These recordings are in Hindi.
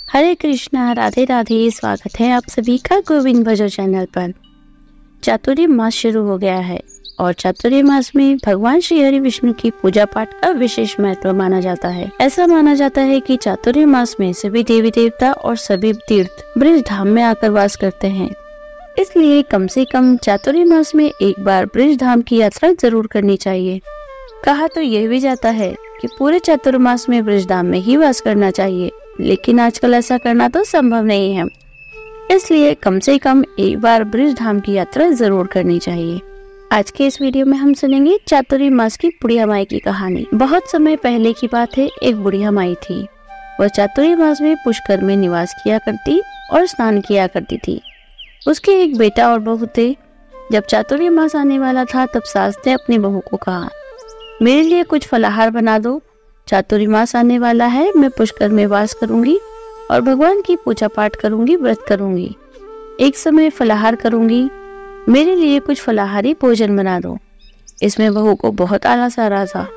हरे कृष्णा, राधे राधे। स्वागत है आप सभी का गोविंद भजो चैनल पर। चातुर्य मास शुरू हो गया है और चातुर्य मास में भगवान श्री हरि विष्णु की पूजा पाठ का विशेष महत्व माना जाता है। ऐसा माना जाता है कि चातुर्य मास में सभी देवी देवता और सभी तीर्थ ब्रज धाम में आकर वास करते हैं। इसलिए कम से कम चातुर्य मास में एक बार ब्रज धाम की यात्रा जरूर करनी चाहिए। कहा तो यह भी जाता है कि पूरे चातुर्मास में ब्रज धाम में ही वास करना चाहिए, लेकिन आजकल ऐसा करना तो संभव नहीं है। इसलिए कम से कम एक बार ब्रज धाम की यात्रा जरूर करनी चाहिए। आज के इस वीडियो में हम सुनेंगे चातुर्य मास की बुढ़िया माई की कहानी। बहुत समय पहले की बात है, एक बुढ़िया माई थी। वह चातुर्य मास में पुष्कर में निवास किया करती और स्नान किया करती थी। उसके एक बेटा और बहू थे। जब चातुर्य मास आने वाला था तब सास ने अपनी बहू को कहा, मेरे लिए कुछ फलाहार बना दो। चातुर्य मास आने वाला है, मैं पुष्कर में वास करूंगी और भगवान की पूजा पाठ करूंगी, व्रत करूंगी। एक समय फलाहार करूंगी, मेरे लिए कुछ फलाहारी भोजन बना दो। इसमें बहू को बहुत आलस आ रहा था,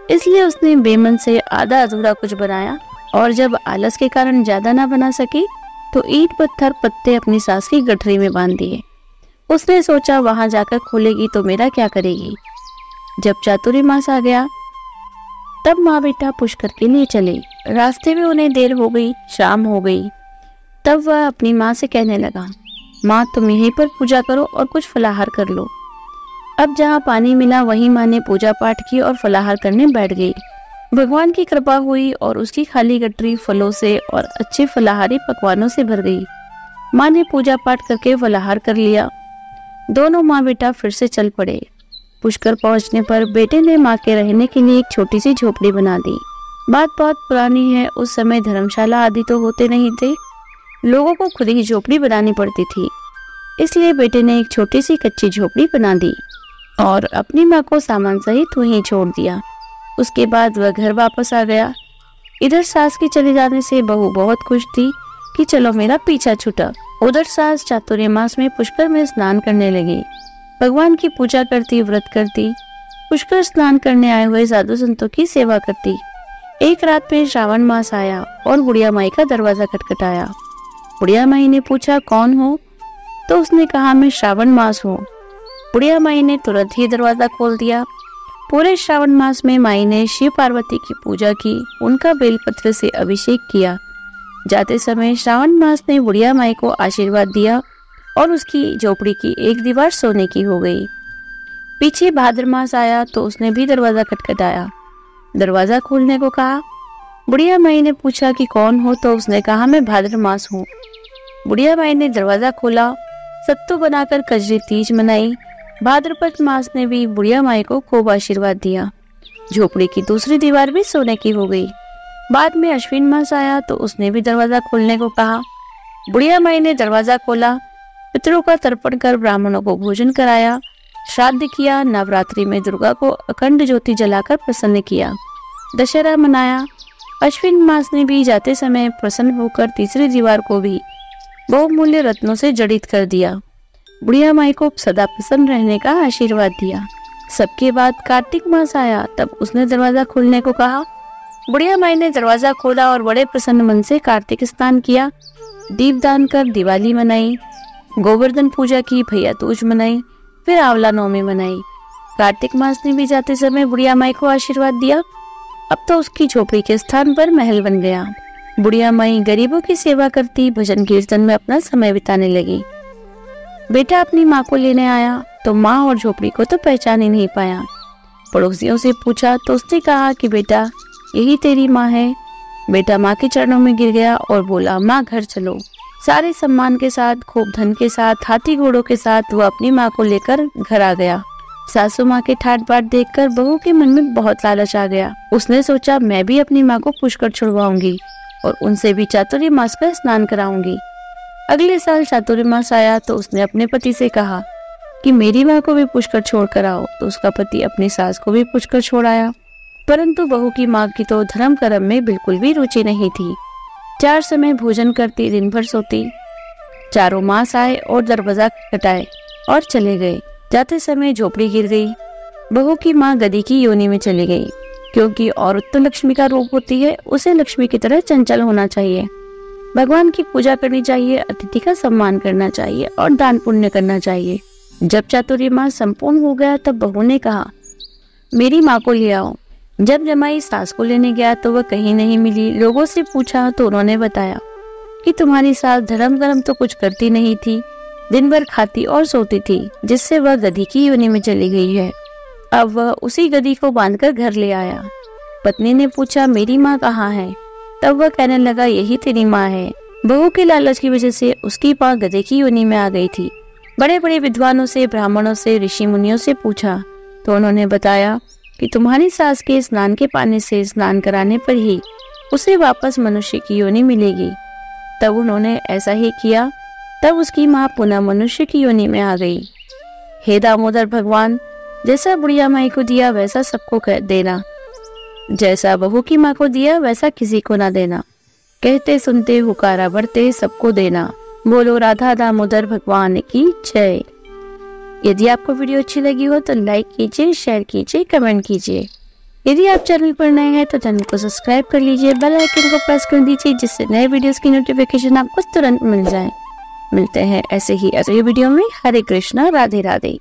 इसलिए उसने बेमन से आधा अधूरा कुछ बनाया और जब आलस के कारण ज्यादा ना बना सकी तो ईंट पत्थर पत्ते अपनी सास की गठरी में बांध दिए। उसने सोचा वहां जाकर खोलेगी तो मेरा क्या करेगी। जब चातुर्य मास आ गया तब माँ बेटा पुष्कर के लिए चले। रास्ते में उन्हें देर हो गई, शाम हो गई। तब वह अपनी माँ से कहने लगा, माँ तुम यहीं पर पूजा करो और कुछ फलाहार कर लो। अब जहाँ पानी मिला वहीं माँ ने पूजा पाठ की और फलाहार करने बैठ गई। भगवान की कृपा हुई और उसकी खाली गठरी फलों से और अच्छे फलाहारी पकवानों से भर गई। माँ ने पूजा पाठ करके फलाहार कर लिया। दोनों माँ बेटा फिर से चल पड़े। पुष्कर पहुंचने पर बेटे ने माँ के रहने के लिए एक छोटी सी झोपड़ी बना दी। बात बहुत पुरानी है, उस समय धर्मशाला आदि तो होते नहीं थे, लोगों को खुद ही झोपड़ी बनानी पड़ती थी। इसलिए बेटे ने एक छोटी सी कच्ची झोपड़ी बना दी और अपनी माँ को सामान सहित वहीं छोड़ दिया। उसके बाद वह घर वापस आ गया। इधर सास के चले जाने से बहू बहुत खुश थी कि चलो मेरा पीछा छूटा। उधर सास चातुर्य मास में पुष्कर में स्नान करने लगी। भगवान की पूजा करती, व्रत करती, पुष्कर स्नान करने आए हुए साधु संतों की सेवा करती। एक रात में श्रावण मास आया और बुढ़िया माई का दरवाजा खटखटाया। बुढ़िया माई ने पूछा कौन हो, तो उसने कहा मैं श्रावण मास हूँ। बुढ़िया माई ने तुरंत ही दरवाजा खोल दिया। पूरे श्रावण मास में माई ने शिव पार्वती की पूजा की, उनका बेलपत्र से अभिषेक किया। जाते समय श्रावण मास ने बुढ़िया माई को आशीर्वाद दिया और उसकी झोपड़ी की एक दीवार सोने की हो गई। पीछे भाद्र मास आया तो उसने भी दरवाजा खटखटाया। दरवाजा खोलने को कहा। बुढ़िया माई ने पूछा कि कौन हो, तो उसने कहा मैं भाद्र मास हूँ। बुढ़िया माई ने दरवाजा खोला, सत्तू बनाकर कजरी तीज मनाई। भाद्रपद मास ने भी बुढ़िया माई को खूब आशीर्वाद दिया। झोपड़ी की दूसरी दीवार भी सोने की हो गई। बाद में अश्विन मास आया तो उसने भी दरवाजा खोलने को कहा। बुढ़िया माई ने दरवाजा खोला, पितरों का तर्पण कर ब्राह्मणों को भोजन कराया, श्राद्ध किया। नवरात्रि में दुर्गा को अखंड ज्योति जलाकर प्रसन्न किया, दशहरा मनाया। अश्विन मास ने भी जाते समय प्रसन्न होकर तीसरी दीवार को भी बहुमूल्य रत्नों से जड़ित कर दिया। बुढ़िया माई को सदा प्रसन्न रहने का आशीर्वाद दिया। सबके बाद कार्तिक मास आया, तब उसने दरवाजा खोलने को कहा। बुढ़िया माई ने दरवाजा खोला और बड़े प्रसन्न मन से कार्तिक स्नान किया, दीपदान कर दिवाली मनाई, गोवर्धन पूजा की, भैया दूज मनाई, फिर आंवला नवमी मनाई। कार्तिक मास ने भी जाते समय बुढ़िया माई को आशीर्वाद दिया। अब तो उसकी झोपड़ी के स्थान पर महल बन गया। बुढ़िया माई गरीबों की सेवा करती, भजन कीर्तन में अपना समय बिताने लगी। बेटा अपनी माँ को लेने आया तो माँ और झोपड़ी को तो पहचान ही नहीं पाया। पड़ोसियों से पूछा तो उसने कहा कि बेटा यही तेरी माँ है। बेटा माँ के चरणों में गिर गया और बोला, माँ घर चलो। सारे सम्मान के साथ, खूब धन के साथ, हाथी घोड़ों के साथ वह अपनी माँ को लेकर घर आ गया। सासू माँ के ठाट बाट देखकर बहू के मन में बहुत लालच आ गया। उसने सोचा मैं भी अपनी माँ को पुष्कर छुड़वाऊंगी और उनसे भी चातुर्य मास का स्नान कराऊंगी। अगले साल चातुर्य मास आया तो उसने अपने पति से कहा कि मेरी माँ को भी पुष्कर छोड़ कर आओ। तो उसका पति अपनी सास को भी पुष्कर छोड़ आया। परंतु बहू की माँ की तो धर्म कर्म में बिल्कुल भी रुचि नहीं थी। 4 समय भोजन करती, दिन भर सोती। चारों मास आए और दरवाजा खटखटाए और चले गए। जाते समय झोपड़ी गिर गई। बहू की माँ गधी की योनि में चली गई। क्योंकि औरत तो लक्ष्मी का रूप होती है, उसे लक्ष्मी की तरह चंचल होना चाहिए। भगवान की पूजा करनी चाहिए, अतिथि का सम्मान करना चाहिए और दान पुण्य करना चाहिए। जब चातुर्य मास संपूर्ण हो गया तब बहू ने कहा, मेरी माँ को ले आओ। जब जमाई सास को लेने गया तो वह कहीं नहीं मिली। लोगों से पूछा तो उन्होंने बताया कि तुम्हारी सास धर्म कर्म तो कुछ करती नहीं थी, दिन भर खाती और सोती थी, जिससे वह गधी की योनि में चली गई है। अब वह उसी गधी को बांधकर घर ले आया। पत्नी ने पूछा, मेरी माँ कहाँ है? तब वह कहने लगा, यही तेरी माँ है। बहू के लालच की वजह से उसकी माँ गधे की योनि में आ गई थी। बड़े बड़े विद्वानों से, ब्राह्मणों से, ऋषि मुनियों से पूछा तो उन्होंने बताया कि तुम्हारी सास के स्नान के पानी से स्नान कराने पर ही उसे वापस मनुष्य की योनि मिलेगी। तब उन्होंने ऐसा ही किया। तब उसकी माँ पुनः मनुष्य की योनि में आ गई। हे दामोदर भगवान, जैसा बुढ़िया माई को दिया वैसा सबको देना, जैसा बहू की माँ को दिया वैसा किसी को ना देना। कहते सुनते हुकारा भरते सबको देना। बोलो राधा दामोदर भगवान की जय। यदि आपको वीडियो अच्छी लगी हो तो लाइक कीजिए, शेयर कीजिए, कमेंट कीजिए। यदि आप चैनल पर नए हैं तो चैनल को सब्सक्राइब कर लीजिए, बेल आइकन को प्रेस कर दीजिए, जिससे नए वीडियोस की नोटिफिकेशन आपको तुरंत मिल जाए। मिलते हैं ऐसे ही अगले वीडियो में। हरे कृष्णा, राधे राधे।